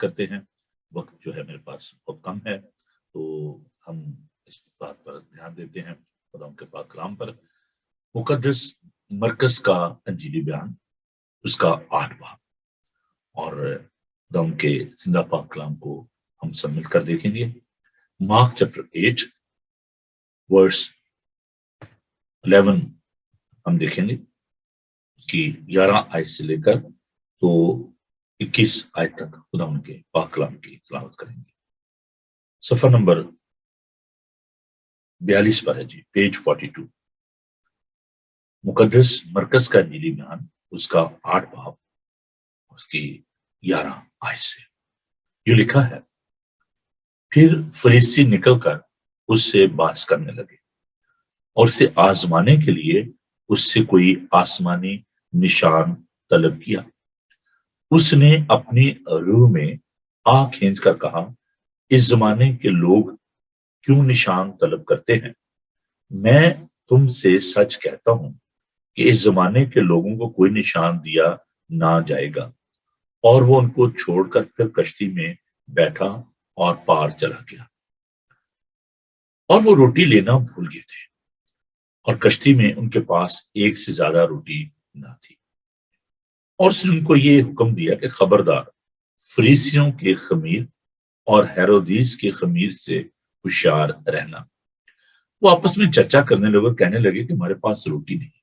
کرتے ہیں. وقت جو ہے میرے پاس بہت کم ہے، تو ہم اس بات پر دھیان دیتے ہیں خدا کے پاک کلام پر. مقدس مرکز کا انجیلی بیان، اس کا 8 باب، اور خدا کے زندہ پاک کلام کو ہم سب مل کر دیکھیں گے. مارک چیپٹر 8 ورس 11 ہم دیکھیں گے، اس کی 11 آیت سے لے کر تو 21 آیت تک خدا ان کے پاک کلام کی تلاوت کریں گے. صفحہ نمبر 42 پر ہے جی، پیج 42. مقدس مرکز کا انجیلی بیان، اس کا 8 باب، اس کی 11 آیت سے جو لکھا ہے: پھر فریسی نکل کر اس سے بحث کرنے لگے اور اسے آزمانے کے لیے اس سے کوئی آسمانی نشان طلب کیا. اس نے اپنی روح میں آہ کھینچ کر کہا، اس زمانے کے لوگ کیوں نشان طلب کرتے ہیں؟ میں تم سے سچ کہتا ہوں کہ اس زمانے کے لوگوں کو کوئی نشان دیا نہ جائے گا. اور وہ ان کو چھوڑ کر پھر کشتی میں بیٹھا اور پار چلا گیا. اور وہ روٹی لینا بھول گئے تھے، اور کشتی میں ان کے پاس ایک سے زیادہ روٹی نہ تھی. اور اس نے ان کو یہ حکم دیا کہ خبردار، فریسیوں کے خمیر اور ہیرودیس کے خمیر سے ہوشیار رہنا. وہ آپس میں چرچا کرنے لگے، کہنے لگے کہ ہمارے پاس روٹی نہیں.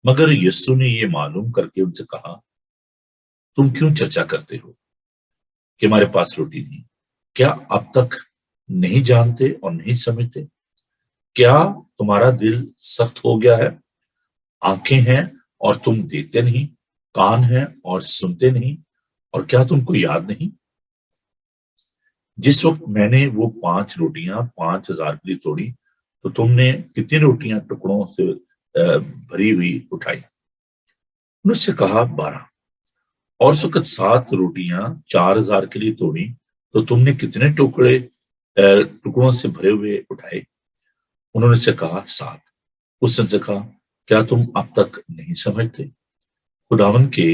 مگر یسوع نے یہ معلوم کر کے ان سے کہا، تم کیوں چرچا کرتے ہو کہ ہمارے پاس روٹی نہیں؟ کیا اب تک نہیں جانتے اور نہیں سمجھتے؟ کیا تمہارا دل سخت ہو گیا ہے؟ آنکھیں ہیں اور تم دیکھتے نہیں، کان ہیں اور سنتے نہیں، اور کیا تم کو یاد نہیں؟ جس وقت میں نے وہ 5 روٹیاں 5000 کے لیے توڑی تو تم نے کتنی روٹیاں ٹکڑوں سے بھری ہوئی اٹھائی؟ انہوں نے سے کہا 12. اور اس وقت 7 روٹیاں 4000 کے لیے توڑی تو تم نے کتنے ٹکڑوں سے بھرے ہوئے اٹھائے؟ انہوں نے سے کہا 7. اس نے سے کہا، کیا تم اب تک نہیں سمجھتے؟ خداوند کے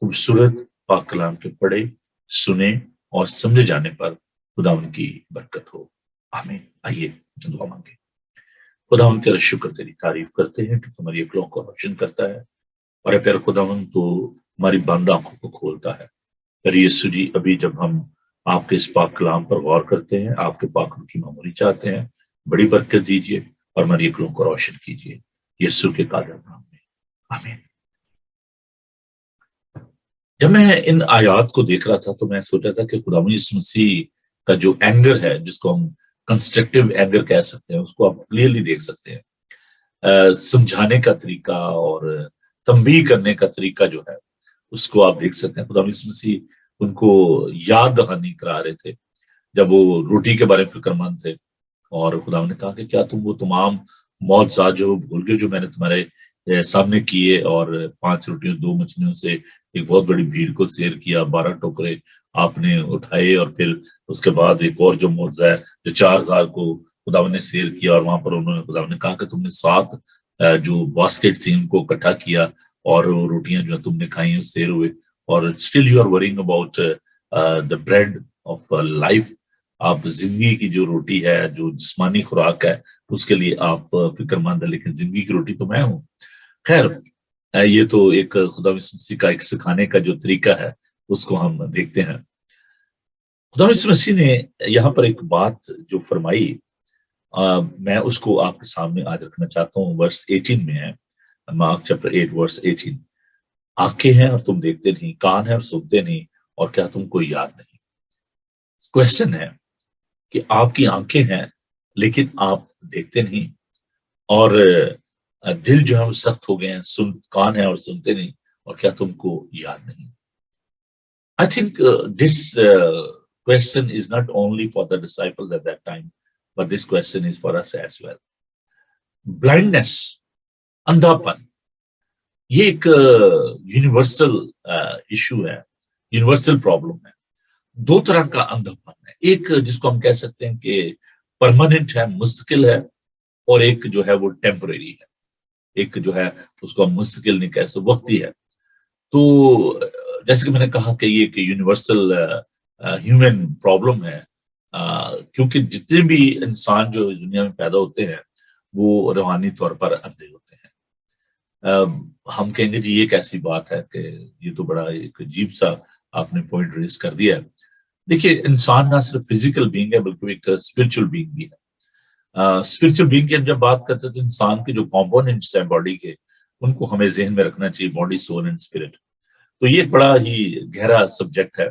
خوبصورت پاک کلام کے پڑھے، سنے اور سمجھے جانے پر خداوند کی برکت ہو، آمین. آئیے دعا مانگے. خداوند تیرا شکر، تیری تعریف کرتے ہیں کہ تمہاری عقلوں کو روشن کرتا ہے، اور اے پیارے خداوند تو ہماری بند آنکھوں کو کھولتا ہے. پیارے یسوع جی، ابھی جب ہم آپ کے اس پاک کلام پر غور کرتے ہیں، آپ کے پاک روح کی معمولی چاہتے ہیں، بڑی برکت دیجیے اور ہماری عقلوں کو روشن کیجیے، یسوع کے قادر نام میں، آمین. جب میں ان آیات کو دیکھ رہا تھا تو میں سوچا تھا کہ خداوند یسوع مسیح کا جو اینگر ہے، جس کو ہم کنسٹرکٹیو اینگر کہہ سکتے ہیں، اس کو آپ کلیئرلی دیکھ سکتے ہیں. سمجھانے کا طریقہ اور تنبیہ کرنے کا طریقہ جو ہے، اس کو آپ دیکھ سکتے ہیں. خداوند یسوع مسیح ان کو یاد دہانی کرا رہے تھے جب وہ روٹی کے بارے میں فکر مند تھے، اور خداوند نے کہا کہ کیا تم وہ تمام معجزات جو بھول گئے جو میں نے تمہارے سامنے کیے، اور 5 روٹیوں 2 مچھلیوں سے ایک بہت بڑی بھیڑ کو سیر کیا، 12 ٹوکرے آپ نے اٹھائے، اور پھر اس کے بعد ایک اور جو معجزہ ہے جو 4000 کو خداوند نے سیر کیا، اور وہاں پر انہوں نے خداوند نے کہا کہ تم نے 7 جو باسکٹ تھی ان کو اکٹھا کیا، اور وہ روٹیاں جو تم نے کھائیں سیر ہوئے، اور still you are worrying about the bread of life. آپ زندگی کی جو روٹی ہے، جو جسمانی خوراک ہے، اس کے لیے آپ فکر مند ہے، لیکن زندگی کی روٹی تو میں ہوں. خیر، یہ تو ایک خدا یسوع مسیح کا ایک سکھانے کا جو طریقہ ہے، اس کو ہم دیکھتے ہیں. خدا یسوع مسیح نے یہاں پر ایک بات جو فرمائی، میں اس کو آپ کے سامنے آج رکھنا چاہتا ہوں. ورس 18 میں ہے، مارک چیپٹر 8 ورس 18. آنکھیں ہیں اور تم دیکھتے نہیں، کان ہیں اور سنتے نہیں، اور کیا تم کو یاد نہیں؟ کویسچن ہے کہ آپ کی آنکھیں ہیں لیکن آپ دیکھتے نہیں، اور دل جو ہے وہ سخت ہو گئے ہیں، کان ہے اور سنتے نہیں، اور کیا تم کو یاد نہیں؟ I think this question is not only for the disciples at that time, but this question is for us as well. Blindness, اندھاپن، یہ ایک یونیورسل ایشو ہے، یونیورسل پرابلم ہے. 2 طرح کا اندھاپن ہے، ایک جس کو ہم کہہ سکتے ہیں کہ پرماننٹ ہے، مستقل ہے، اور ایک جو ہے وہ ٹیمپریری ہے. ایک جو ہے اس کو ہم مستقل نہیں کہہ سکتے، وقتی ہے. تو جیسے کہ میں نے کہا کہ یہ ایک یونیورسل ہیومن پرابلم ہے، کیونکہ جتنے بھی انسان جو اس دنیا میں پیدا ہوتے ہیں وہ روحانی طور پر اندھے ہوتے ہیں۔ ہم کہیں گے جی یہ کیسی بات ہے کہ یہ تو بڑا ایک عجیب سا آپ نے پوائنٹ ریز کر دیا ہے۔ دیکھیے انسان نہ صرف فزیکل بینگ ہے بلکہ ایک اسپرچل بینگ بھی ہے۔ اسپرچل بینگ کی ہم جب بات کرتے ہیں تو انسان کے جو کمپوننٹس ہیں باڈی کے، ان کو ہمیں ذہن میں رکھنا چاہیے، باڈی، سول اینڈ اسپرٹ۔ تو یہ ایک بڑا ہی گہرا سبجیکٹ ہے،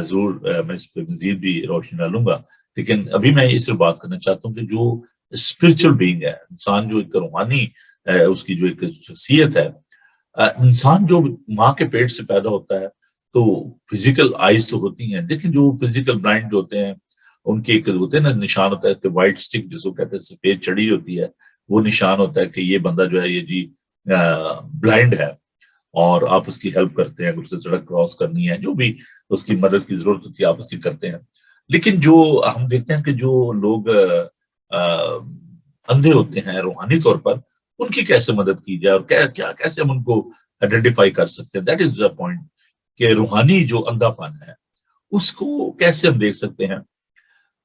ضرور میں اس پہ مزید بھی روشنی ڈالوں گا، لیکن ابھی میں اس سے بات کرنا چاہتا ہوں کہ جو اسپرچل بینگ ہے، انسان جو ایک روحانی اس کی جو ایک شخصیت ہے، انسان جو ماں کے پیٹ سے پیدا ہوتا ہے تو فزیکل آئیز تو ہوتی ہیں، لیکن جو فزیکل بلائنڈ جو ہوتے ہیں ان کے ایک ہوتے ہیں نا نشان ہوتا ہے کہ وائٹ سٹک جس کو کہتے ہیں، سفید چڑی ہوتی ہے، وہ نشان ہوتا ہے کہ یہ بندہ جو ہے یہ جی بلائنڈ ہے، اور آپ اس کی ہیلپ کرتے ہیں، اگر اسے سڑک کراس کرنی ہے، جو بھی اس کی مدد کی ضرورت ہوتی ہے آپ اس کی کرتے ہیں۔ لیکن جو ہم دیکھتے ہیں کہ جو لوگ اندھے ہوتے ہیں روحانی طور پر، ان کی کیسے مدد کی جائے اور کیا کیسے ہم ان کو آئیڈینٹیفائی کر سکتے ہیں، دیٹ از دا پوائنٹ، کہ روحانی جو اندھا پن ہے اس کو کیسے ہم دیکھ سکتے ہیں۔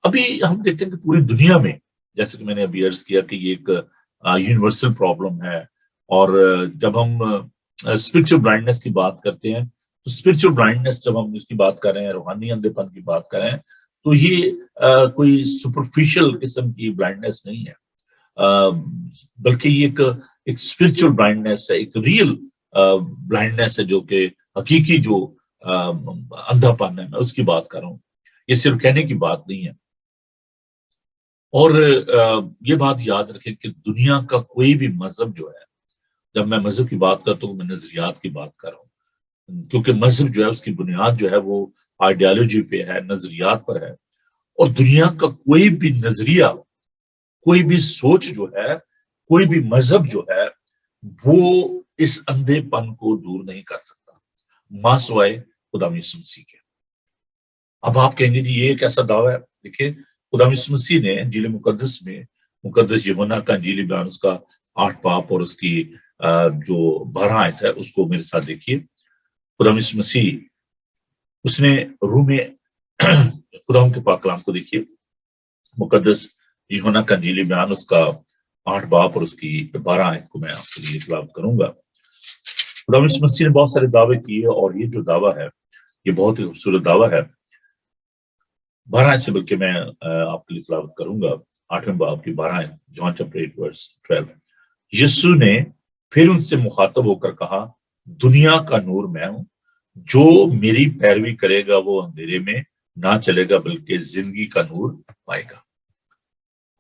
ابھی ہم دیکھتے ہیں کہ پوری دنیا میں، جیسے کہ میں نے ابھی عرض کیا کہ یہ ایک یونیورسل پرابلم ہے، اور جب ہم اسپرچل بلائنڈنس کی بات کرتے ہیں تو اسپرچل بلائنڈنس جب ہم اس کی بات کر رہے ہیں، روحانی اندھے پن کی بات کر رہے ہیں، تو یہ کوئی سپرفیشل قسم کی بلائنڈنس نہیں ہے، بلکہ یہ ایک اسپرچل بلائنڈنس ہے، ایک ریئل بلائنڈنس ہے، جو کہ حقیقی جو اندھا پن ہے، میں اس کی بات کر رہا ہوں، یہ صرف کہنے کی بات نہیں ہے۔ اور یہ بات یاد رکھیں کہ دنیا کا کوئی بھی مذہب جو ہے، جب میں مذہب کی بات کرتا ہوں میں نظریات کی بات کر رہا ہوں، کیونکہ مذہب جو ہے اس کی بنیاد جو ہے وہ آئیڈیالوجی پہ ہے، نظریات پر ہے، اور دنیا کا کوئی بھی نظریہ، کوئی بھی سوچ جو ہے، کوئی بھی مذہب جو ہے، وہ اس اندھے پن کو دور نہیں کر سکتا، ماں سوائے خدا یسوع مسیح کے۔ اب آپ کہیں گے جی یہ ایک ایسا دعویٰ ہے، دیکھیں خدا یسوع مسیح نے انجیل مقدس میں، مقدس یوحنا کا انجیلی بیان اس کا 8 باب اور اس کی جو 12 آیت ہے اس کو میرے ساتھ دیکھیے۔ خدا یسوع مسیح اس نے روح میں خدا کے پاک کلام کو دیکھیے، مقدس یوحنا کا انجیلی بیان اس کا 8 باب اور اس کی 12 آیت کو میں آپ کے لیے تلاوت کروں گا۔ خدا یسوع مسیح نے بہت سارے دعوے کیے، اور یہ جو دعویٰ ہے یہ بہت ہی خوبصورت دعویٰ ہے۔ 12 آیت سے بلکہ میں آپ کے لیے تلاوت کروں گا، 8ویں باب کی 12 آیت، جان چیپٹر 8 ورس 12۔ یسوع نے پھر ان سے مخاطب ہو کر کہا، دنیا کا نور میں ہوں، جو میری پیروی کرے گا وہ اندھیرے میں نہ چلے گا بلکہ زندگی کا نور پائے گا۔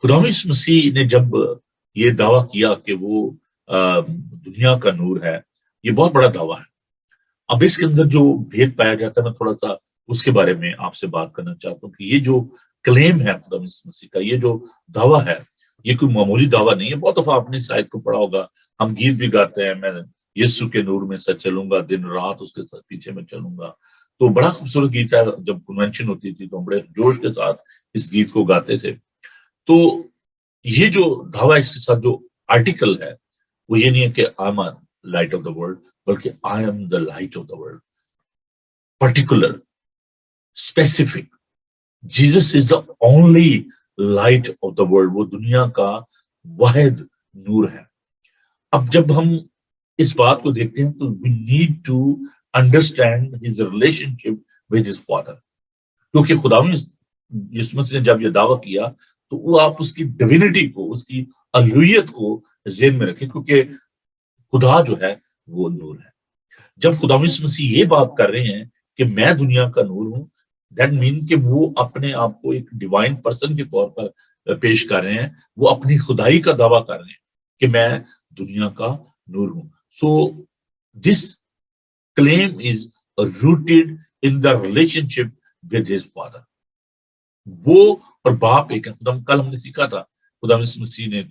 خدا یسوع مسیح نے جب یہ دعویٰ کیا کہ وہ دنیا کا نور ہے، یہ بہت بڑا دعویٰ ہے۔ اب اس کے اندر جو بھید پایا جاتا ہے، میں تھوڑا سا اس کے بارے میں آپ سے بات کرنا چاہتا ہوں کہ یہ جو کلیم ہے خدا یسوع مسیح کا، یہ جو دعویٰ ہے، یہ کوئی معمولی دعویٰ نہیں ہے۔ بہت دفعہ آپ نے اس آیت کو پڑھا ہوگا، ہم گیت بھی گاتے ہیں، میں یسوع کے نور میں سے چلوں گا، دن رات اس کے پیچھے میں چلوں گا، تو بڑا خوبصورت گیت ہے۔ جب کنونشن ہوتی تھی تو ہم بڑے جوش کے ساتھ اس گیت کو گاتے تھے۔ تو یہ جو دعویٰ، اس کے ساتھ جو آرٹیکل ہے وہ یہ نہیں ہے کہ I am light of the world, بلکہ I am the light of the world, particular, specific. Jesus is the only light of the world, وہ دنیا کا واحد نور ہے۔ اب جب ہم اس بات کو دیکھتے ہیں تو we need to understand his relation ship with his father, کیونکہ خدا یسوع مسیح نے جب یہ دعویٰ کیا تو وہ آپ اس کی ڈیوینٹی کو، اس کی الوہیت کو ذہن میں رکھیں، کیونکہ خدا جو ہے وہ نور ہے۔ جب خدا یسوع مسیح یہ بات کر رہے ہیں کہ میں دنیا کا نور ہوں، دیٹ مین کہ وہ اپنے آپ کو ایک ڈیوائن پرسن کے طور پر پیش کر رہے ہیں، وہ اپنی خدائی کا دعویٰ کر رہے ہیں کہ میں دنیا کا نور ہوں۔ So this claim is rooted in the relation ship with his father. وہ اور باپ ایک ہے۔ کل ہم نے سیکھا تھا، خدا یسوع مسیح نے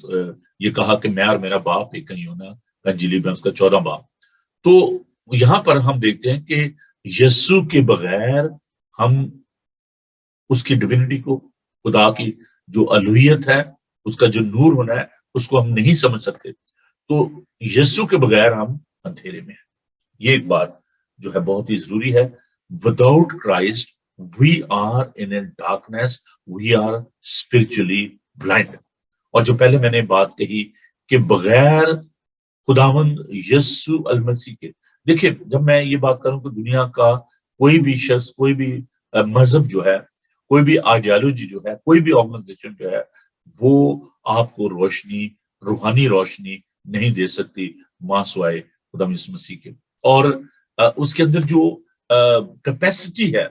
یہ کہا کہ میں اور میرا باپ ایک ہے، یوحنا کا انجیلی میں اس کا 14 باب۔ تو یہاں پر ہم دیکھتے ہیں کہ یسوع کے بغیر ہم اس کی ڈیوینٹی کو، خدا کی جو الوہیت ہے، اس کا جو نور ہونا ہے، اس کو ہم نہیں سمجھ سکتے۔ تو یسوع کے بغیر ہم اندھیرے میں ہیں، یہ ایک بات۔ جو ہے بہت ہی ضروری ہے. Without Christ we are in a darkness, we are spiritually blind. اور جو پہلے میں نے بات کہی کہ بغیر خداوند یسوع المسیح کے, دیکھیں جب میں یہ بات کروں کہ دنیا کا کوئی بھی شخص, کوئی بھی مذہب جو ہے, کوئی بھی آئیڈیالوجی جو ہے, کوئی بھی آرگنائزیشن جو ہے, وہ آپ کو روشنی, روحانی روشنی نہیں دے سکتی ماں سوائے خدا یسوع مسیح کے. اور اس کے اندر جو کیپیسٹی ہے,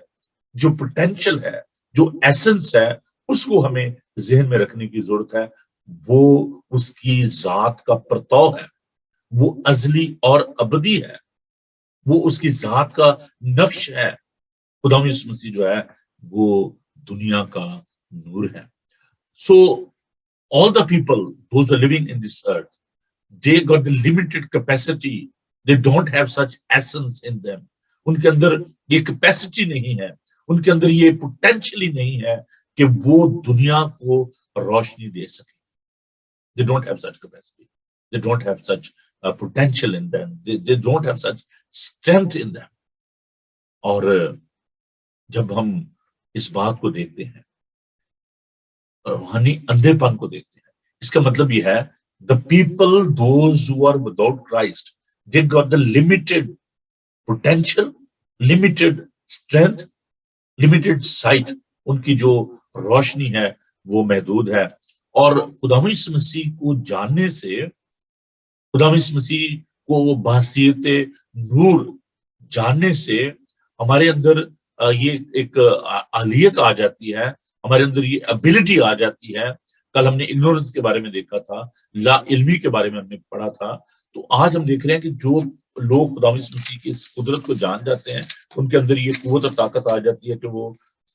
جو پوٹینشل ہے, جو ایسنس ہے, اس کو ہمیں ذہن میں رکھنے کی ضرورت ہے. وہ اس کی ذات کا پرتو ہے, وہ ازلی اور ابدی ہے, وہ اس کی ذات کا نقش ہے. خدا یسوع مسیح جو ہے وہ دنیا کا نور ہے. So all the people, those who are living in this earth, they got the limited capacity. They don't have such essence in them. ان کے اندر یہ کیپیسٹی نہیں ہے, ان کے اندر یہ پوٹینشلی نہیں ہے کہ وہ دنیا کو روشنی دے سکے. They don't have such capacity. They don't have such potential in them. They don't have such strength in them. اور جب ہم اس بات کو دیکھتے ہیں, روحانی اندھے پن کو دیکھتے ہیں, اس کا مطلب یہ ہے the people, those who are without Christ, they got the limited potential, limited strength, limited sight. ان کی جو روشنی ہے وہ محدود ہے. اور خدا یسوع مسیح کو جاننے سے, خدا یسوع مسیح کو وہ بحیثیت نور جاننے سے ہمارے اندر یہ ایک اہلیت آ جاتی ہے, ہمارے اندر یہ ابیلٹی آ جاتی ہے. کل ہم نے اگنورنس کے بارے میں دیکھا تھا, لا علمی کے بارے میں ہم نے پڑھا تھا. تو آج ہم دیکھ رہے ہیں کہ جو لوگ خدا یسوع مسیح کی اس قدرت کو جان جاتے ہیں, ان کے اندر یہ قوت اور طاقت آ جاتی ہے کہ وہ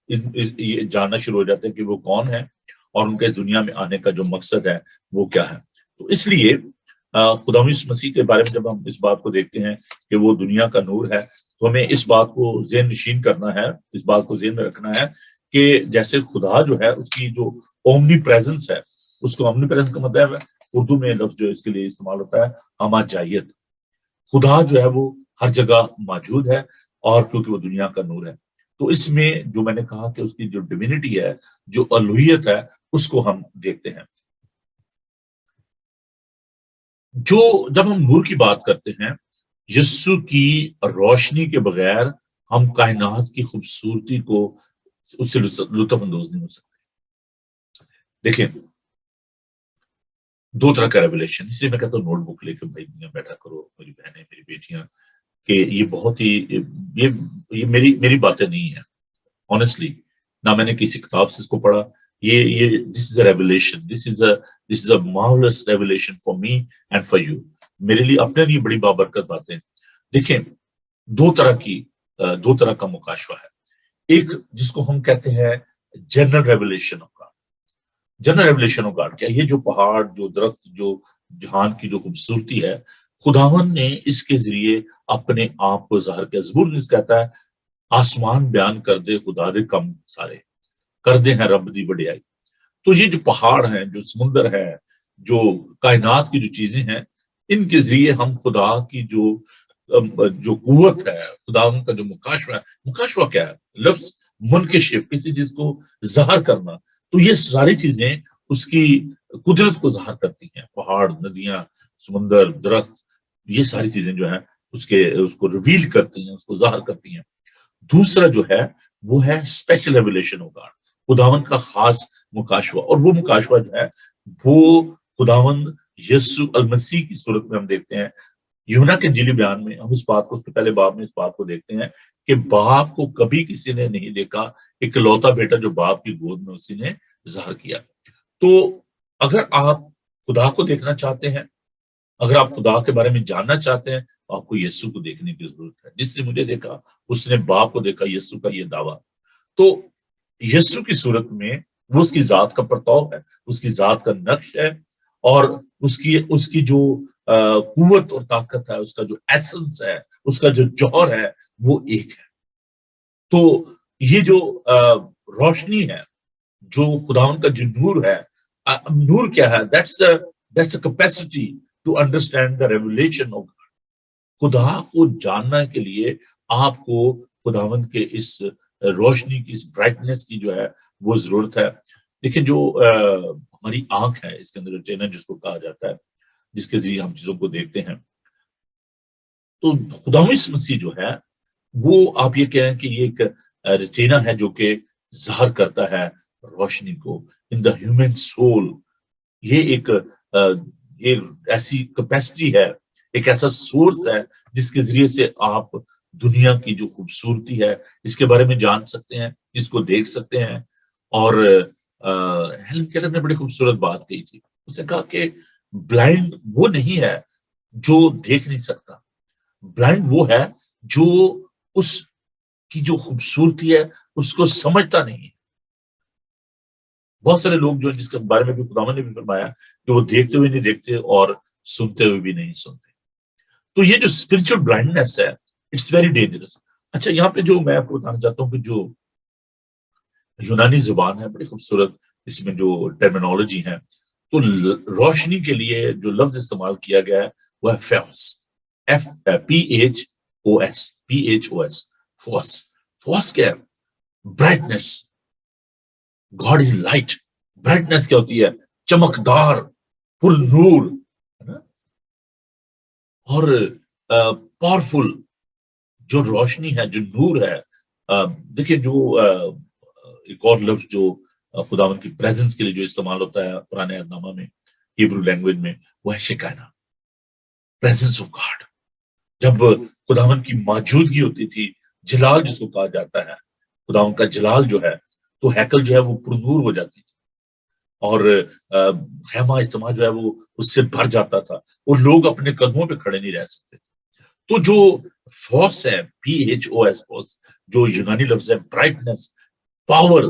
یہ جاننا شروع ہو جاتے ہیں کہ وہ کون ہے اور ان کے اس دنیا میں آنے کا جو مقصد ہے وہ کیا ہے. تو اس لیے خدا یسوع مسیح کے بارے میں جب ہم اس بات کو دیکھتے ہیں کہ وہ دنیا کا نور ہے, تو ہمیں اس بات کو ذہن نشین کرنا ہے, اس بات کو ذہن میں رکھنا ہے کہ جیسے خدا جو ہے اس کی جو اومنی پریزنس ہے, اس کو اومنی پریزنس کا مطلب ہے اردو میں لفظ جو اس کے لیے استعمال ہوتا ہے ہما جائیت. خدا جو ہے وہ ہر جگہ موجود ہے, اور کیونکہ وہ دنیا کا نور ہے. تو اس میں جو میں نے کہا کہ اس کی جو ڈیوینٹی ہے, جو الوہیت ہے, اس کو ہم دیکھتے ہیں. جو جب ہم نور کی بات کرتے ہیں, یسوع کی روشنی کے بغیر ہم کائنات کی خوبصورتی کو اس سے لطف اندوز نہیں ہو سکتے. دیکھیں دو طرح کا ریولیشن, اس لیے میں کہتا ہوں نوٹ بک لے کے بھائی بیٹھا کرو میری بہنیں, میری بیٹیاں, کہ یہ بہت ہی یہ میری باتیں نہیں ہیں آنیسٹلی, نہ میں نے کسی کتاب سے اس کو پڑھا. یہ this is a revelation, this is a marvellous revelation for me and for you. میرے لیے اپنے لیے بڑی بابرکت باتیں. دیکھیں دو طرح کا مکاشفہ ہے. ایک جس کو ہم کہتے ہیں general revelation of God. General revelation of God کیا, یہ جو پہاڑ, جو درخت, جو جہان کی جو خوبصورتی ہے, خداوند نے اس کے ذریعے اپنے آپ کو ظاہر کیا. زبور کہتا ہے آسمان بیان کر دے خدا دے کم سارے, کر دے ہیں رب دی بڑیائی. تو یہ جو پہاڑ ہیں, جو سمندر ہے, جو کائنات کی جو چیزیں ہیں, ان کے ذریعے ہم خدا کی جو قوت ہے, خدا کا جو مکاشفہ ہے. مکاشفہ کیا ہے؟ لفظ منکشف, کسی چیز کو ظاہر کرنا. تو یہ ساری چیزیں اس کی قدرت کو ظاہر کرتی ہیں. پہاڑ, ندیاں, سمندر, درخت, یہ ساری چیزیں جو ہیں اس کو ریویل کرتی ہیں, اس کو ظاہر کرتی ہیں. دوسرا جو ہے وہ ہے اسپیشل ریولیشن آف گاڈ, خداوند کا خاص مکاشفہ. اور وہ مکاشفہ جو ہے وہ خداوند یسوع المسیح کی صورت میں ہم دیکھتے ہیں. یوحنا کے انجیلی بیان میں ہم اس بات کو, اس کے پہلے باب میں اس بات کو دیکھتے ہیں کہ باپ کو کبھی کسی نے نہیں دیکھا, اکلوتا بیٹا جو باپ کی گود میں اسی نے ظاہر کیا. تو اگر آپ خدا کو دیکھنا چاہتے ہیں, اگر آپ خدا کے بارے میں جاننا چاہتے ہیں, تو آپ کو یسوع کو دیکھنے کی ضرورت ہے. جس نے مجھے دیکھا اس نے باپ کو دیکھا, یسوع کا یہ دعویٰ. تو یسوع کی صورت میں وہ اس کی ذات کا پرتو ہے, اس کی ذات کا نقش ہے, اور اس کی جو قوت اور طاقت ہے, اس کا جو ایسنس ہے, اس کا جو جوہر ہے, وہ ایک ہے. تو یہ جو روشنی ہے, جو خداوند کا جو نور ہے, نور کیا ہے؟ that's a capacity to understand the revelation of God. خدا کو جاننا کے لیے آپ کو خداوند کے اس روشنی کی، اس برائٹنس کی جو ہے وہ ضرورت ہے. دیکھیں جو ہماری آنکھ ہے، اس کے اندر ریٹینا جس کو کہا جاتا ہے، جس کے ذریعے ہم چیزوں کو دیکھتے ہیں، تو خداوند مسیح جو ہے وہ آپ یہ کہیں کہ یہ ایک ریٹینا ہے جو کہ ظاہر کرتا ہے روشنی کو ان دا ہیومن سول. یہ ایک ایسی کیپیسٹی ہے، ایک ایسا سورس ہے جس کے ذریعے سے آپ دنیا کی جو خوبصورتی ہے اس کے بارے میں جان سکتے ہیں، اس کو دیکھ سکتے ہیں. اور ہیلن کیلر نے بڑی خوبصورت بات کہی تھی. اس نے کہا کہ بلائنڈ وہ نہیں ہے جو دیکھ نہیں سکتا، بلائنڈ وہ ہے جو اس کی جو خوبصورتی ہے اس کو سمجھتا نہیں ہے. بہت سارے لوگ جو جس کے بارے میں بھی خداوند نے بھی فرمایا کہ وہ دیکھتے ہوئے نہیں دیکھتے اور سنتے ہوئے بھی نہیں سنتے. تو یہ جو اسپرچل بلائنڈنس ہے، اٹس ویری ڈینجرس. اچھا، یہاں پہ جو میں آپ کو بتانا چاہتا ہوں کہ جو یونانی زبان ہے بڑی خوبصورت، اس میں جو ٹرمینالوجی ہے، تو روشنی کے لیے جو لفظ استعمال کیا گیا ہے وہ ہے فیوس. PHOS. فوس. فوس کیا ہے؟ Brightness. God is light. Brightness کیا ہوتی ہے؟ چمکدار، پر نور، اور پاورفل جو روشنی ہے، جو نور ہے. دیکھیے جو ایک اور لفظ جو خداوند کی پریزنس کے لیے جو استعمال ہوتا ہے پرانے عہد نامہ میں، ہیبرو لینگویج میں، وہ ہے شکانہ، پریزنس آف گاڈ. جب خداوند کی موجودگی ہوتی تھی، جلال جس کو کہا جاتا ہے، خداوند کا جلال جو ہے، تو ہیکل جو ہے وہ پرنور ہو جاتی تھی، اور خیمہ اجتماع جو ہے وہ اس سے بھر جاتا تھا، اور لوگ اپنے قدموں پہ کھڑے نہیں رہ سکتے. تو جو فوس ہے، PHOS، فوس، جو یونانی لفظ ہے، برائٹنس، پاور،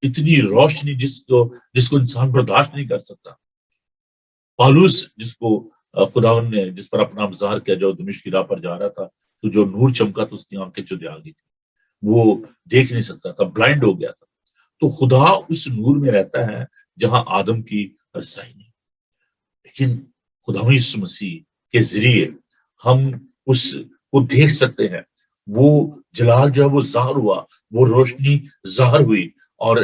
اتنی روشنی جس کو انسان برداشت نہیں کر سکتا. پالوس جس کو خداوند نے جس پر اپنا ظاہر کیا، جو دمشق کی راہ پر جا رہا تھا، تو جو نور چمکا تو اس کی آنکھیں چودے آ گئی تھی، وہ دیکھ نہیں سکتا تھا، بلائنڈ ہو گیا تھا. تو خدا اس نور میں رہتا ہے جہاں آدم کی رسائی نہیں. لیکن خداوند یسوع مسیح کے ذریعے ہم اس کو دیکھ سکتے ہیں. وہ جلال جو ہے وہ ظاہر ہوا، وہ روشنی ظاہر ہوئی، اور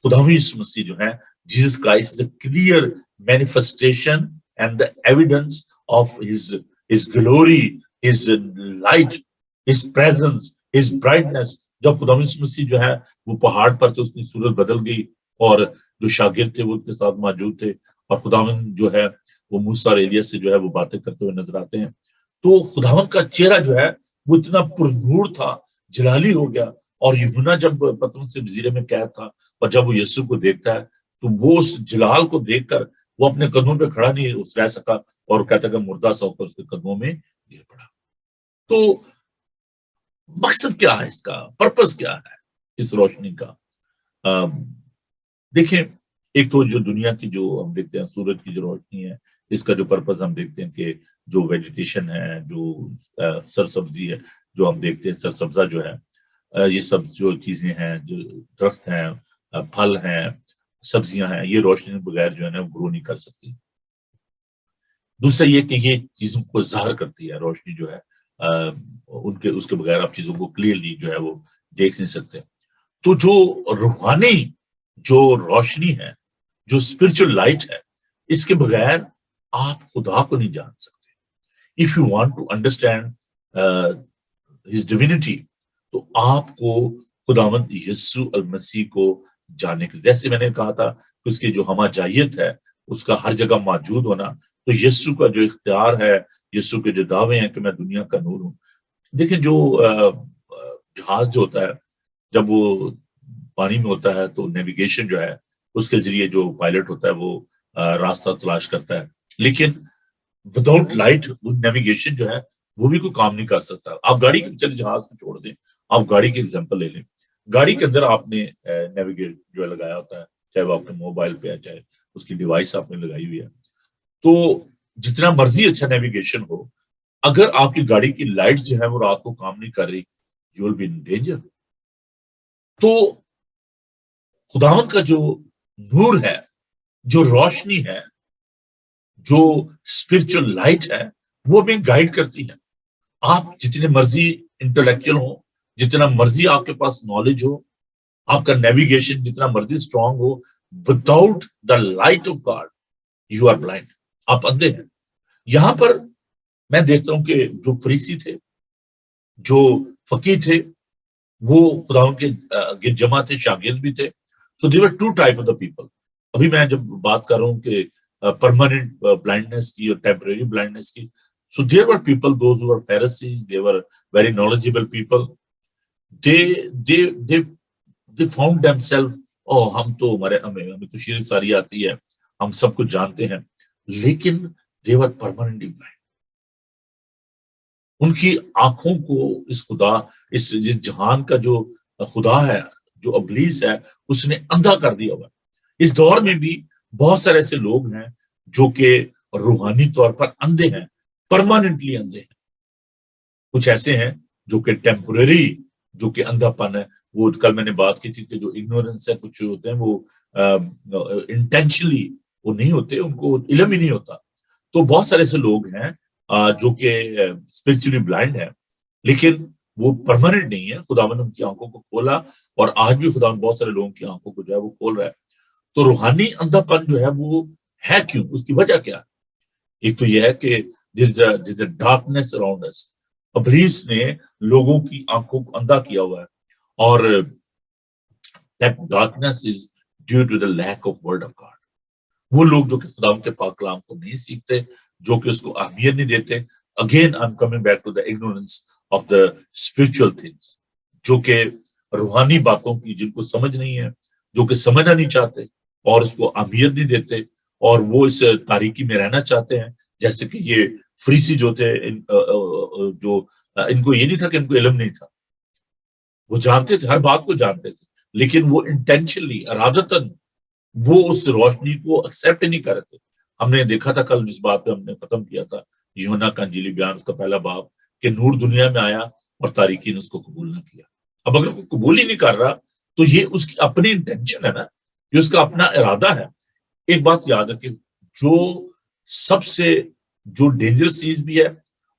خداوند یسوع مسیح جو ہے، Jesus Christ, the clear manifestation and the evidence of his glory, his light, his presence, his brightness. جب خداوند یسوع مسیح جو ہے وہ پہاڑ پر تھے، اس کی صورت بدل گئی، اور جو شاگرد تھے وہ ان کے ساتھ موجود تھے، اور خداوند جو ہے وہ موسیٰ اور ایلیاس سے جو ہے وہ باتیں کرتے ہوئے نظر آتے ہیں. تو خداوند کا چہرہ جو ہے وہ اتنا پرنور تھا، جلالی ہو گیا. اور یوحنا جب پطرس سے جزیرے میں قید تھا، اور جب وہ یسوع کو دیکھتا ہے، تو وہ اس جلال کو دیکھ کر وہ اپنے قدموں پہ کھڑا نہیں رہ سکا، اور کہتا کہ مردہ سا ہو کر اس کے قدموں میں گر پڑا. تو مقصد کیا ہے اس کا؟ پرپس کیا ہے اس روشنی کا؟ دیکھیں، ایک تو جو دنیا کی جو ہم دیکھتے ہیں سورج کی جو روشنی ہے، اس کا جو پرپس ہم دیکھتے ہیں کہ جو ویجیٹیشن ہے، جو سرسبزی ہے، جو ہم دیکھتے ہیں سرسبزہ جو ہے، یہ سب جو چیزیں ہیں، جو درخت ہیں، پھل ہیں، سبزیاں ہیں، یہ روشنی بغیر جو ہے نا گرو نہیں کر سکتی. دوسرا یہ کہ یہ چیزوں کو ظاہر کرتی ہے، روشنی جو ہے اس کے بغیر آپ چیزوں کو کلیئرلی جو ہے وہ دیکھ نہیں سکتے. تو جو روحانی جو روشنی ہے، جو اسپرچل لائٹ ہے، اس کے بغیر آپ خدا کو نہیں جان سکتے. If you want to understand his divinity, تو آپ کو خداوند یسوع المسیح کو جاننے کے، جیسے میں نے کہا تھا کہ اس کی جو ہمہ جائیت ہے، اس کا ہر جگہ موجود ہونا، تو یسوع کا جو اختیار ہے، یسوع کے جو دعوے ہیں کہ میں دنیا کا نور ہوں. دیکھیں جو جہاز جو ہوتا ہے، جب وہ پانی میں ہوتا ہے تو نیویگیشن جو ہے اس کے ذریعے جو پائلٹ ہوتا ہے وہ راستہ تلاش کرتا ہے. لیکن وداؤٹ لائٹ وہ نیویگیشن جو ہے وہ بھی کوئی کام نہیں کر سکتا. آپ گاڑی کے چلے جہاز کو چھوڑ دیں، آپ گاڑی کی ایگزامپل لے لیں. گاڑی کے اندر آپ نے نیویگیٹ جو ہے لگایا ہوتا ہے، چاہے وہ آپ کے موبائل پہ ہے، چاہے اس کی ڈیوائس آپ نے لگائی ہوئی ہے. تو جتنا مرضی اچھا نیویگیشن ہو، اگر آپ کی گاڑی کی لائٹ جو ہے وہ رات کو کام نہیں کر رہی، you will be in danger. تو خداوند کا جو نور ہے، جو روشنی ہے، جو اسپرچل لائٹ ہے، وہ ہمیں گائیڈ کرتی ہے. آپ جتنے مرضی انٹلیکچوئل ہوں، جتنا مرضی آپ کے پاس نالج ہو, آپ کا نیویگیشن جتنا مرضی اسٹرانگ ہو, without the light of God you are blind, آپ اندھے ہیں. یہاں پر میں دیکھتا ہوں کہ جو فریسی تھے, جو فقیہ تھے, وہ خدا ان کے گرد جمع تھے, شاگرد بھی تھے. So there were two type of the people. ابھی میں جب بات کر رہا ہوں کہ permanent blindness کی اور temporary blindness کی, so there were people, those who were Pharisees, they were very knowledgeable people. They found themselves, ہم تو ہمیں تو شیریں ساری آتی ہے, ہم سب کچھ جانتے ہیں, لیکن they were permanently blind. ان کی آنکھوں کو اس خدا, اس جہان کا جو خدا ہے, جو ابلیس ہے, اس نے اندھا کر دیا ہوا. اس دور میں بھی بہت سارے ایسے لوگ ہیں جو کہ روحانی طور پر اندھے ہیں, پرماننٹلی اندھے ہیں. کچھ ایسے ہیں جو کہ ٹیمپرری, جو کہ اندھا پن ہے. وہ کل میں نے بات کی تھی کہ جو اگنورنس ہے, کچھ ہوتے ہیں وہ انٹینشنلی وہ نہیں ہوتے, ان کو علم ہی نہیں ہوتا. تو بہت سارے ایسے لوگ ہیں جو کہ اسپرچولی بلائنڈ ہیں, لیکن وہ پرماننٹ نہیں ہے. خداوند ان کی آنکھوں کو کھولا, اور آج بھی خداوند بہت سارے لوگوں کی آنکھوں کو جو ہے وہ کھول رہا ہے. تو روحانی اندھا پن جو ہے وہ ہے کیوں, اس کی وجہ کیا ہے؟ ایک تو یہ ہے کہ there's a darkness around us. ابلیس نے لوگوں کی آنکھوں کو اندھا کیا ہوا ہے, اور that darkness is due to the lack of word of God. وہ لوگ جو کہ خداوند کے پاک کلام کو نہیں سیکھتے, جو کہ اس کو اہمیت نہیں دیتے. Again I'm coming back to the ignorance of the spiritual things, جو کہ روحانی باتوں کی جن کو سمجھ نہیں ہے, جو کہ سمجھنا نہیں چاہتے اور اس کو اہمیت نہیں دیتے, اور وہ اس تاریکی میں رہنا چاہتے ہیں. جیسے کہ یہ فریسی جو تھے, جو ان کو یہ نہیں تھا کہ ان کو علم نہیں تھا, وہ جانتے تھے, ہر بات کو جانتے تھے, لیکن وہ انٹینشنلی, ارادتاً وہ اس روشنی کو ایکسیپٹ نہیں کر رہے تھے. ہم نے دیکھا تھا کل جس بات پہ ہم نے ختم کیا تھا, یوحنا کا انجیلی بیان, اس کا پہلا باب, کہ نور دنیا میں آیا اور تاریکی نے اس کو قبول نہ کیا. اب اگر وہ قبول ہی نہیں کر رہا تو یہ اس کی اپنی انٹینشن ہے نا, یہ اس کا اپنا ارادہ ہے. ایک بات یاد رکھیں, جو سب سے جو ڈینجرس چیز بھی ہے,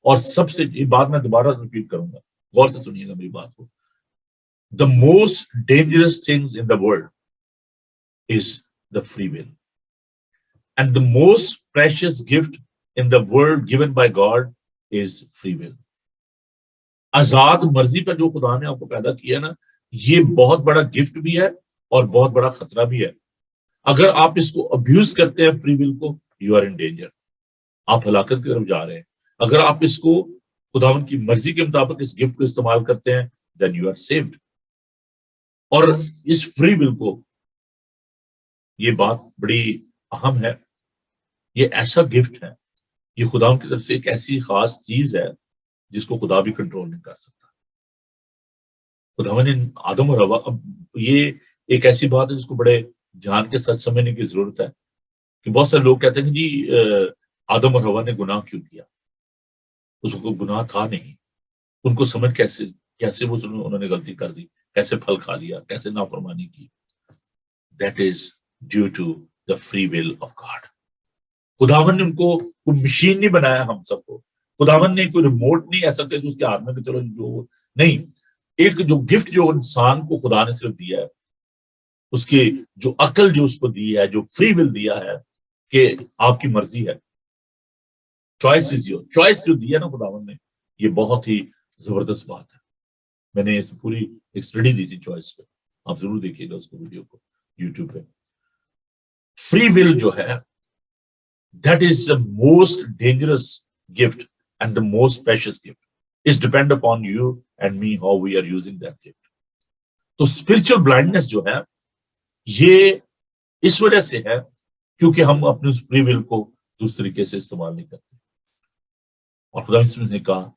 اور سب سے, یہ بات میں دوبارہ ریپیٹ کروں گا, غور سے سنیے گا میری بات کو, the most dangerous things in the world is the free will, and the most precious gift in the world given by God is free will. آزاد مرضی پر جو خدا نے آپ کو پیدا کیا نا, یہ بہت بڑا گفٹ بھی ہے اور بہت بڑا خطرہ بھی ہے. اگر آپ اس کو ابیوز کرتے ہیں فری ول کو, یو آر ان ڈینجر, آپ ہلاکت کی طرف جا رہے ہیں. اگر آپ اس کو خداوند کی مرضی کے مطابق اس گفٹ کو استعمال کرتے ہیں, دین یو آر سیوڈ. اور اس فری ول کو, یہ بات بڑی اہم ہے, یہ ایسا گفٹ ہے, یہ خداوند کی طرف سے ایک ایسی خاص چیز ہے جس کو خدا بھی کنٹرول نہیں کر سکتا. خداوند نے آدم اور حوا, اب یہ ایک ایسی بات ہے جس کو بڑے دھیان کے ساتھ سمجھنے کی ضرورت ہے, کہ بہت سارے لوگ کہتے ہیں کہ جی آدم اور حوا نے گناہ کیوں کیا, اس کو گناہ تھا نہیں, ان کو سمجھ کیسے وہ انہوں نے غلطی کر دی, کیسے پھل کھا لیا, کیسے نافرمانی کی. That is due to the free will of God. خداوند نے ان کو کوئی مشین نہیں بنایا ہم سب کو. خداوند نے کوئی ریموٹ نہیں ایسا کہ اس کے ہاتھ میں کہ چلو جو نہیں, ایک جو گفٹ جو انسان کو خدا نے صرف دیا ہے, اس کی جو عقل جو اس کو دی ہے, جو فری ول دیا ہے کہ آپ کی مرضی ہے, چوائس از یور, چوائس جو دیا نا خداوند نے, یہ بہت ہی زبردست بات ہے. میں نے اس پوری ایک اسٹڈی دی تھی چوائس پہ, آپ ضرور دیکھیے گا اس کو, ویڈیو کو یوٹیوب پہ. فری ول جو ہے, that is the most dangerous gift and the most precious gift. It's depend upon you and me how we are using that gift. تو spiritual blindness جو ہے, یہ اس وجہ سے ہے کیونکہ ہم اپنے فری ول کو دوسرے طریقے سے استعمال نہیں کرتے. اور خدا نے کہا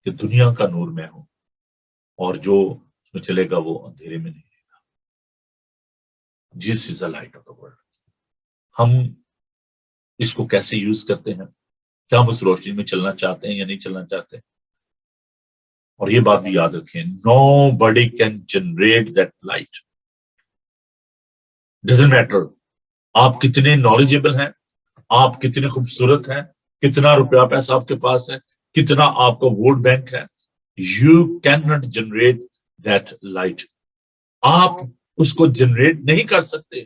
کہ دنیا کا نور میں ہوں, اور جو اس میں چلے گا وہ اندھیرے میں نہیں رہے گا. This is the light of the world. ہم اس کو کیسے یوز کرتے ہیں, کیا ہم اس روشنی میں چلنا چاہتے ہیں یا نہیں چلنا چاہتے. اور یہ بات بھی یاد رکھیں, nobody can generate that light. Doesn't matter آپ کتنے knowledgeable ہیں, آپ کتنے خوبصورت ہیں, کتنا روپیہ پیسہ آپ کے پاس ہے, کتنا آپ کا ووٹ بینک ہے, you cannot generate that light. آپ اس کو جنریٹ نہیں کر سکتے.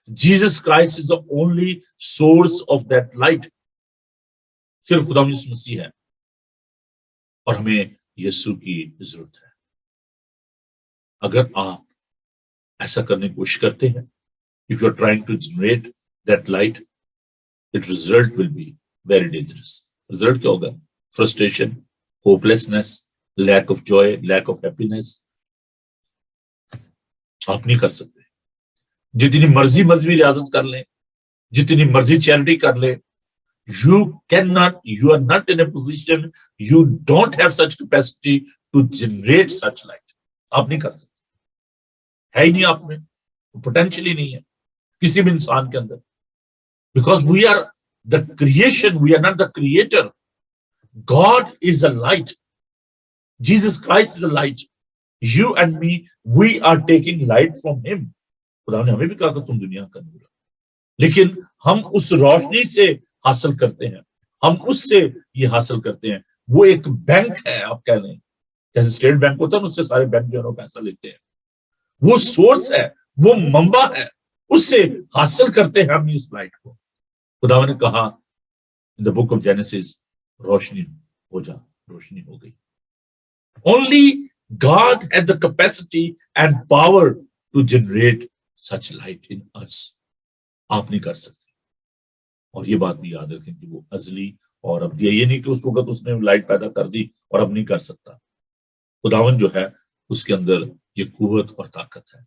Jesus Christ is the only source of that light. صرف خدا یسوع مسیح ہے اور ہمیں یسوع کی ضرورت ہے. اگر آپ ایسا کرنے کی کوشش کرتے ہیں, if you are trying to generate that light, the result will be very dangerous. Result کیا ہوگا؟ Frustration, hopelessness, lack of joy, lack of happiness. آپ نہیں کر سکتے. جتنی مرضی مذہبی ریاضت کر لیں, جتنی مرضی چیریٹی کر لیں, you are not in a position, you don't have such capacity to generate such light. آپ نہیں کر سکتے, ہے ہی نہیں آپ میں, پوٹینشلی نہیں ہے کسی بھی انسان کے اندر. Because we are the creation, we are not the creator. God is a light. Jesus Christ is a light. You and me, we are taking light from him. خدا نے ہمیں بھی کہا کہ تم دنیا کا نور, لیکن ہم اس روشنی سے حاصل کرتے ہیں, ہم اس سے یہ حاصل کرتے ہیں. وہ ایک بینک ہے, آپ کہہ لیں جیسے اسٹیٹ بینک ہوتا ہے, اس سے سارے بینک جو ہے پیسہ لیتے ہیں. وہ سورس ہے, وہ منبع ہے, اس سے حاصل کرتے ہیں ہم اس لائٹ کو. خدا نے کہا in the book of Genesis, روشنی ہو جا, روشنی ہو گئی. Only God had the capacity and power to generate such light in us. آپ نہیں کر سکتے. اور یہ بات بھی یاد رکھیں کہ وہ ازلی اور ابدی ہے. یہ نہیں کہ اس وقت اس نے لائٹ پیدا کر دی اور اب نہیں کر سکتا. خداوند جو ہے اس کے اندر یہ قوت اور طاقت ہے.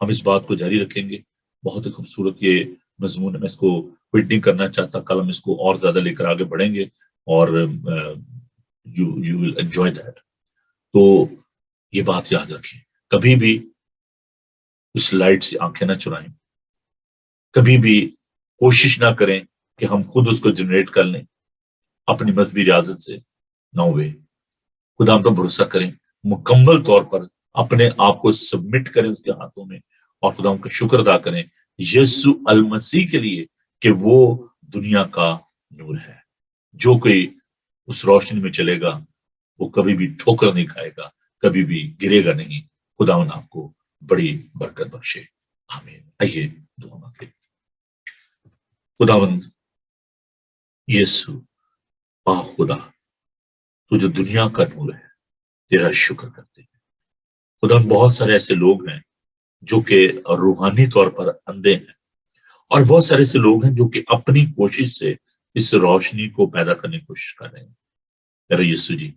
ہم اس بات کو جاری رکھیں گے. بہت ہی خوبصورت یہ مضمون ہے, میں اس کو کوئٹ نہیں کرنا چاہتا. کل ہم اس کو اور زیادہ لے کر آگے بڑھیں گے اور you will enjoy that. تو یہ بات یاد رکھیں, کبھی بھی اس لائٹ سے آنکھیں نہ چرائیں, کبھی بھی کوشش نہ کریں کہ ہم خود اس کو جنریٹ کر لیں اپنی مذہبی ریاضت سے. نو وے. خدا ہم پر بھروسہ کریں, مکمل طور پر اپنے آپ کو سبمٹ کریں اس کے ہاتھوں میں, اور خدا ہم کا شکر ادا کریں یسوع المسیح کے لیے کہ وہ دنیا کا نور ہے. جو کوئی اس روشنی میں چلے گا وہ کبھی بھی ٹھوکر نہیں کھائے گا, کبھی بھی گرے گا نہیں. خداوند آپ کو بڑی برکت بخشے. آمین. آئیے دعا مانگیں. خداوند یسوع پاک خدا, تو جو دنیا کا نور ہے, تیرا شکر کرتے ہیں. خداوند بہت سارے ایسے لوگ ہیں جو کہ روحانی طور پر اندھے ہیں, اور بہت سارے ایسے لوگ ہیں جو کہ اپنی کوشش سے اس روشنی کو پیدا کرنے کی کوشش کر رہے ہیں. میرا یسوع جی,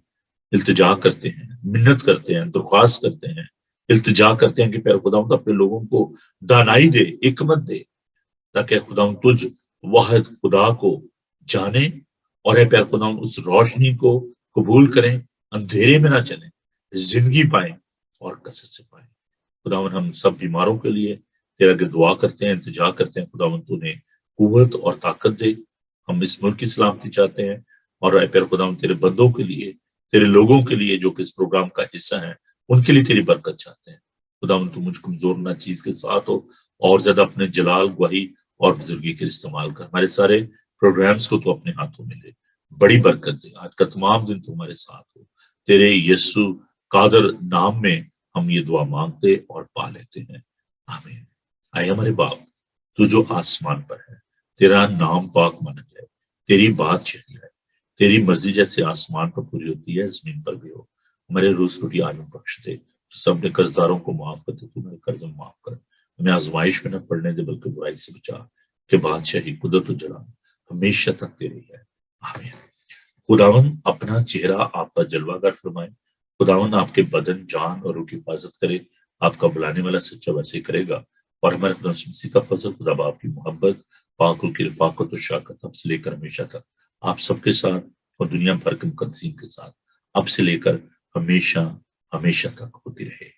التجا کرتے ہیں, منت کرتے ہیں, درخواست کرتے ہیں, التجا کرتے ہیں کہ پیر خداوند اپنے لوگوں کو دانائی دے, حکمت دے, تاکہ خداوند تجھ واحد خدا کو جانے, اور اے پیر خداوند اس روشنی کو قبول کریں, اندھیرے میں نہ چلیں, زندگی پائیں اور کثرت سے پائیں. خداوند ہم سب بیماروں کے لیے تیرا آگے دعا کرتے ہیں, التجا کرتے ہیں. خداوند تو نے قوت اور طاقت دے. ہم اس ملک کی سلامتی چاہتے ہیں, اور اے پیر خداوند تیرے بندوں کے لیے, تیرے لوگوں کے لیے جو کہ اس پروگرام کا حصہ ہیں, ان کے لیے تیری برکت چاہتے ہیں. خداوند تو مجھ کمزور نہ چیز کے ساتھ ہو, اور زیادہ اپنے جلال, گواہی اور بزرگی کے استعمال کر. ہمارے سارے پروگرامز کو تو اپنے ہاتھوں میں لے, بڑی برکت دے. آج کا تمام دن تو ہمارے ساتھ ہو. تیرے یسوع قادر نام میں ہم یہ دعا مانگتے اور پا لیتے ہیں. آمین. آئے ہمارے باپ, تو جو آسمان پر ہے, تیرا نام پاک مانا جائے, تیری بات شہری ہے, تیری مرضی جیسے آسمان پر پوری ہوتی ہے زمین پر بھی ہو. ہمارے روز روٹی آج ہم بخش دے. سب نے قرضداروں کو معاف کر دے, تو میرے قرض معاف کر. ہمیں آزمائش میں نہ پڑنے دے, بلکہ برائی سے بچا, کہ بادشاہی, قدرت و جلال ہمیشہ تک تیری ہے. آمین. خداوند اپنا چہرہ آپ پر جلوہ گر فرمائے. خداوند آپ کے بدن, جان اور روح کی حفاظت کرے. آپ کا بلانے والا سچا ویسے کرے گا. اور ہمارے خدا مسیح کا فضل, خدا باپ کی محبت, پاک کی رفاقت و شاکت اب سے لے کر ہمیشہ تک آپ سب کے ساتھ, اور دنیا بھر کے مقدسین کے ساتھ اب سے لے کر ہمیشہ ہمیشہ تک ہوتی رہے.